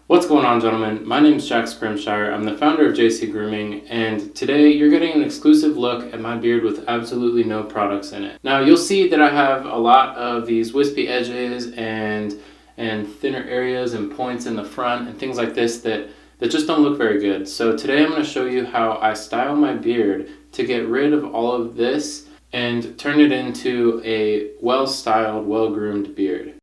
What's going on, gentlemen? My name is Jack Scrimshire. I'm the founder of JC Grooming, and today you're getting an exclusive look at my beard with absolutely no products in it. Now you'll see that I have a lot of these wispy edges and thinner areas and points in the front and things like this that just don't look very good. So today I'm going to show you how I style my beard to get rid of all of this and turn it into a well-styled, well-groomed beard.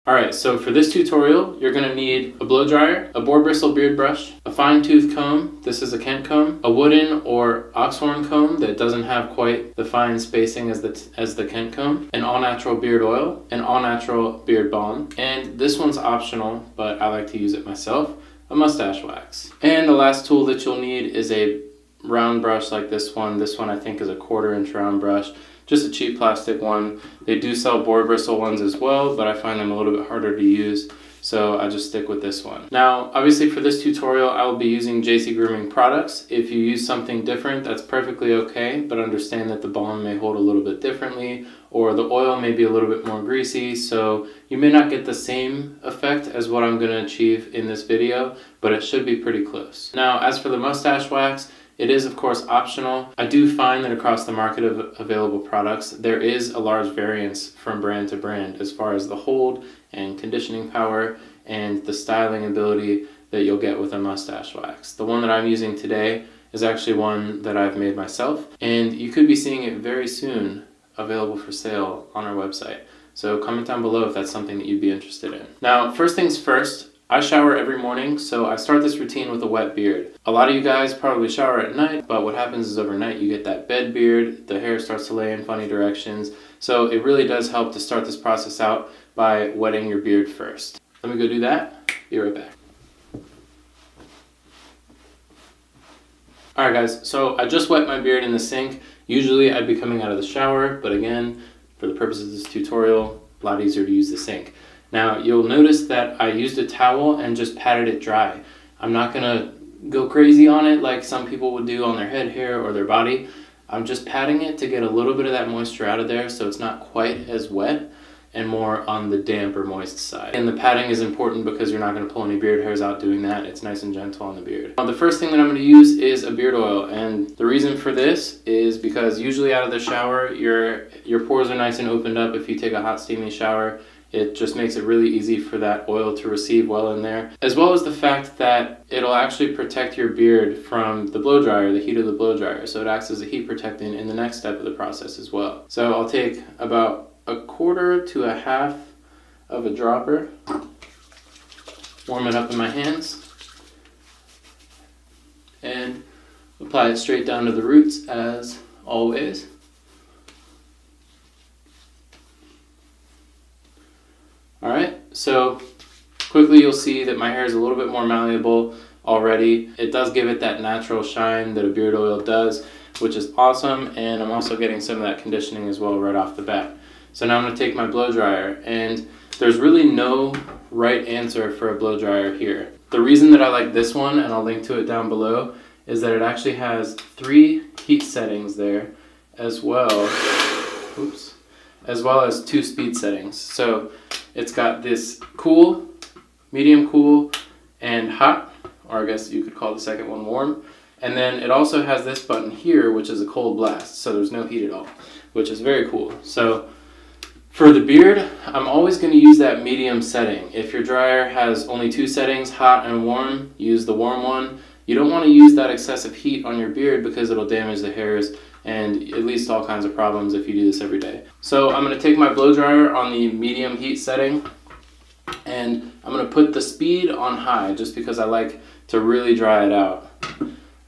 Alright, so for this tutorial, you're going to need a blow dryer, a boar bristle beard brush, a fine tooth comb, this is a Kent comb, a wooden or oxhorn comb that doesn't have quite the fine spacing as the Kent comb, an all-natural beard oil, an all-natural beard balm, and this one's optional, but I like to use it myself, a mustache wax. And the last tool that you'll need is a round brush like this one. This one I think is a 1/4 inch round brush. Just a cheap plastic one. They do sell boar bristle ones as well, but I find them a little bit harder to use, so I just stick with this one. Now, obviously for this tutorial, I will be using JC Grooming products. If you use something different, that's perfectly okay, but understand that the balm may hold a little bit differently, or the oil may be a little bit more greasy, so you may not get the same effect as what I'm gonna achieve in this video, but it should be pretty close. Now, as for the mustache wax, it is, of course, optional. I do find that across the market of available products, there is a large variance from brand to brand as far as the hold and conditioning power and the styling ability that you'll get with a mustache wax. The one that I'm using today is actually one that I've made myself, and you could be seeing it very soon available for sale on our website. So comment down below if that's something that you'd be interested in. Now, first things first, I shower every morning, so I start this routine with a wet beard. A lot of you guys probably shower at night, but what happens is overnight you get that bed beard, the hair starts to lay in funny directions, so it really does help to start this process out by wetting your beard first. Let me go do that, be right back. Alright guys, so I just wet my beard in the sink. Usually I'd be coming out of the shower, but again, for the purpose of this tutorial, a lot easier to use the sink. Now, you'll notice that I used a towel and just patted it dry. I'm not gonna go crazy on it like some people would do on their head hair or their body. I'm just patting it to get a little bit of that moisture out of there so it's not quite as wet and more on the damp or moist side. And the patting is important because you're not gonna pull any beard hairs out doing that. It's nice and gentle on the beard. Now, the first thing that I'm gonna use is a beard oil, and the reason for this is because usually out of the shower, your pores are nice and opened up if you take a hot steamy shower. It just makes it really easy for that oil to receive well in there, as well as the fact that it'll actually protect your beard from the blow dryer, the heat of the blow dryer. So it acts as a heat protectant in the next step of the process as well. So I'll take about 1/4 to 1/2 of a dropper, warm it up in my hands, and apply it straight down to the roots as always. Alright, so quickly you'll see that my hair is a little bit more malleable already. It does give it that natural shine that a beard oil does, which is awesome, and I'm also getting some of that conditioning as well right off the bat. So now I'm going to take my blow dryer, and there's really no right answer for a blow dryer here. The reason that I like this one, and I'll link to it down below, is that it actually has 3 heat settings there as well, as well as 2 speed settings. So it's got this cool, medium cool, and hot, or I guess you could call the second one warm. And then it also has this button here, which is a cold blast, so there's no heat at all, which is very cool. So for the beard, I'm always going to use that medium setting. If your dryer has only 2 settings, hot and warm, use the warm one. You don't want to use that excessive heat on your beard because it'll damage the hairs and it leads to all kinds of problems if you do this every day. So I'm going to take my blow dryer on the medium heat setting, and I'm going to put the speed on high just because I like to really dry it out.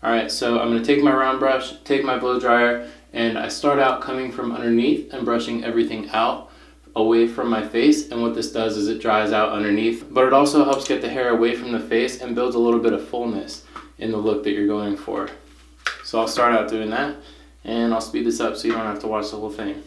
Alright, so I'm going to take my round brush, take my blow dryer, and I start out coming from underneath and brushing everything out away from my face, and what this does is it dries out underneath, but it also helps get the hair away from the face and builds a little bit of fullness in the look that you're going for. So I'll start out doing that, and I'll speed this up so you don't have to watch the whole thing.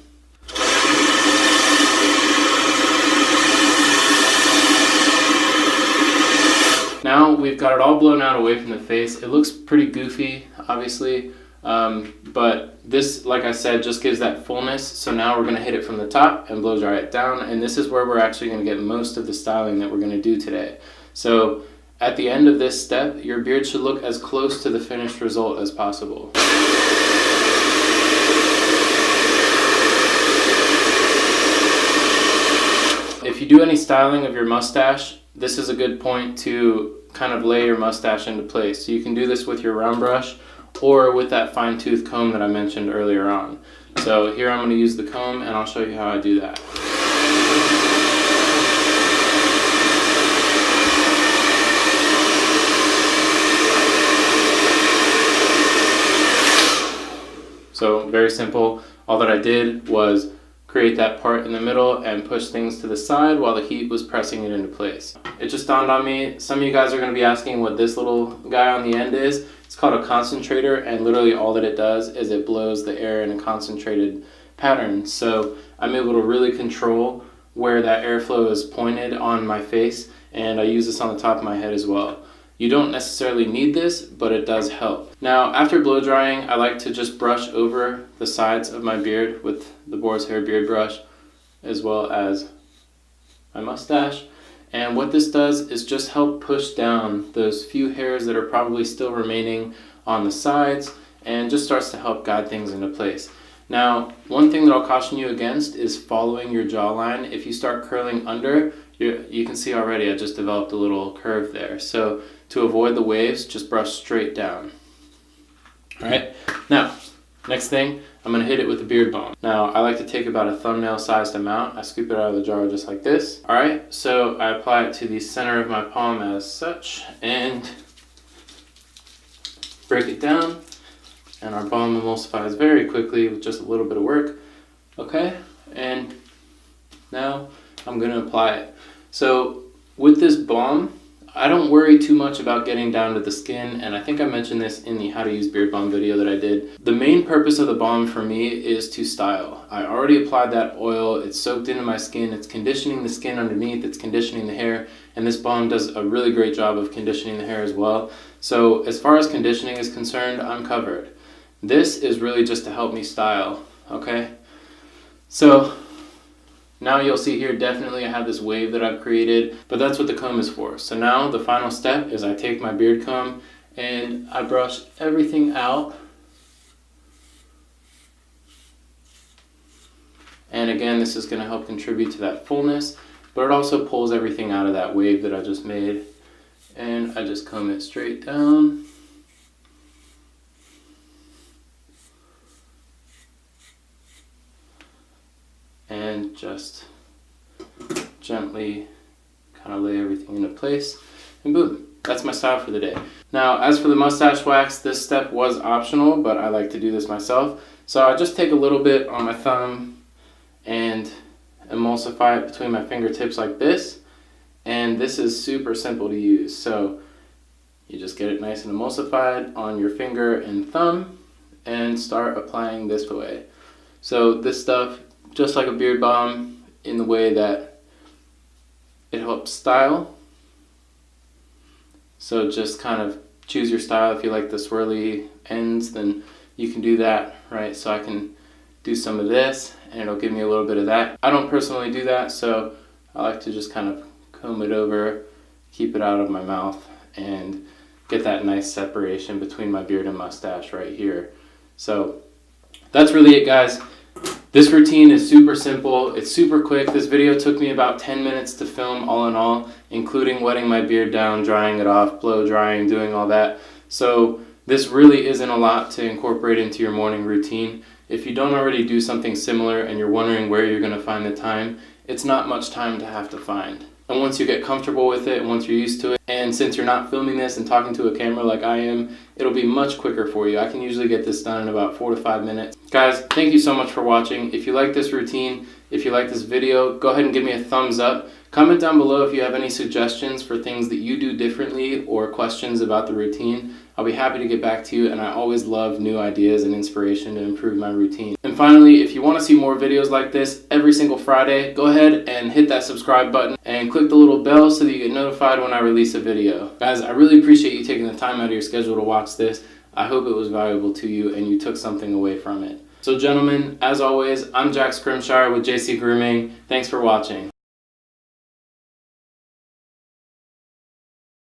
Now we've got it all blown out away from the face. It looks pretty goofy, obviously, But this, like I said, just gives that fullness. So now we're going to hit it from the top and blow dry it down, and this is where we're actually going to get most of the styling that we're going to do today. So at the end of this step, your beard should look as close to the finished result as possible. If you do any styling of your mustache, this is a good point to kind of lay your mustache into place. So you can do this with your round brush or with that fine tooth comb that I mentioned earlier on. So here I'm going to use the comb and I'll show you how I do that. So very simple. All that I did was create that part in the middle and push things to the side while the heat was pressing it into place. It just dawned on me, some of you guys are going to be asking what this little guy on the end is. It's called a concentrator, and literally all that it does is it blows the air in a concentrated pattern. So I'm able to really control where that airflow is pointed on my face, and I use this on the top of my head as well. You don't necessarily need this, but it does help. Now, after blow drying, I like to just brush over the sides of my beard with the boar's hair beard brush, as well as my mustache. And what this does is just help push down those few hairs that are probably still remaining on the sides, and just starts to help guide things into place. Now, one thing that I'll caution you against is following your jawline. If you start curling under, you can see already I just developed a little curve there. So to avoid the waves, just brush straight down. All right, now, next thing, I'm gonna hit it with the beard balm. Now, I like to take about a thumbnail sized amount. I scoop it out of the jar just like this. All right, so I apply it to the center of my palm as such, and break it down, and our balm emulsifies very quickly with just a little bit of work. Okay, and now I'm gonna apply it. So with this balm, I don't worry too much about getting down to the skin, and I think I mentioned this in the how to use beard balm video that I did. The main purpose of the balm for me is to style. I already applied that oil, it's soaked into my skin, it's conditioning the skin underneath, it's conditioning the hair, and this balm does a really great job of conditioning the hair as well. So as far as conditioning is concerned, I'm covered. This is really just to help me style, okay? So now you'll see here, definitely I have this wave that I've created, but that's what the comb is for. So now the final step is I take my beard comb and I brush everything out. And again, this is going to help contribute to that fullness, but it also pulls everything out of that wave that I just made. And I just comb it straight down. And just gently kind of lay everything into place, and boom, that's my style for the day. Now, as for the mustache wax, this step was optional, but I like to do this myself. So I just take a little bit on my thumb and emulsify it between my fingertips like this, and this is super simple to use. So you just get it nice and emulsified on your finger and thumb and start applying this way. So this stuff, just like a beard balm, in the way that it helps style. So just kind of choose your style. If you like the swirly ends, then you can do that, right? So I can do some of this and it'll give me a little bit of that. I don't personally do that, so I like to just kind of comb it over, keep it out of my mouth, and get that nice separation between my beard and mustache right here. So that's really it, guys. This routine is super simple, it's super quick. This video took me about 10 minutes to film all in all, including wetting my beard down, drying it off, blow drying, doing all that. So this really isn't a lot to incorporate into your morning routine. If you don't already do something similar and you're wondering where you're going to find the time, it's not much time to have to find. And once you get comfortable with it, and once you're used to it, and since you're not filming this and talking to a camera like I am, it'll be much quicker for you. I can usually get this done in about 4 to 5 minutes. Guys, thank you so much for watching. If you like this routine, if you like this video, go ahead and give me a thumbs up. Comment down below if you have any suggestions for things that you do differently or questions about the routine. I'll be happy to get back to you, and I always love new ideas and inspiration to improve my routine. And finally, if you want to see more videos like this every single Friday, go ahead and hit that subscribe button and click the little bell so that you get notified when I release a video. Guys, I really appreciate you taking the time out of your schedule to watch this. I hope it was valuable to you and you took something away from it. So gentlemen, as always, I'm Jack Scrimshire with JC Grooming. Thanks for watching.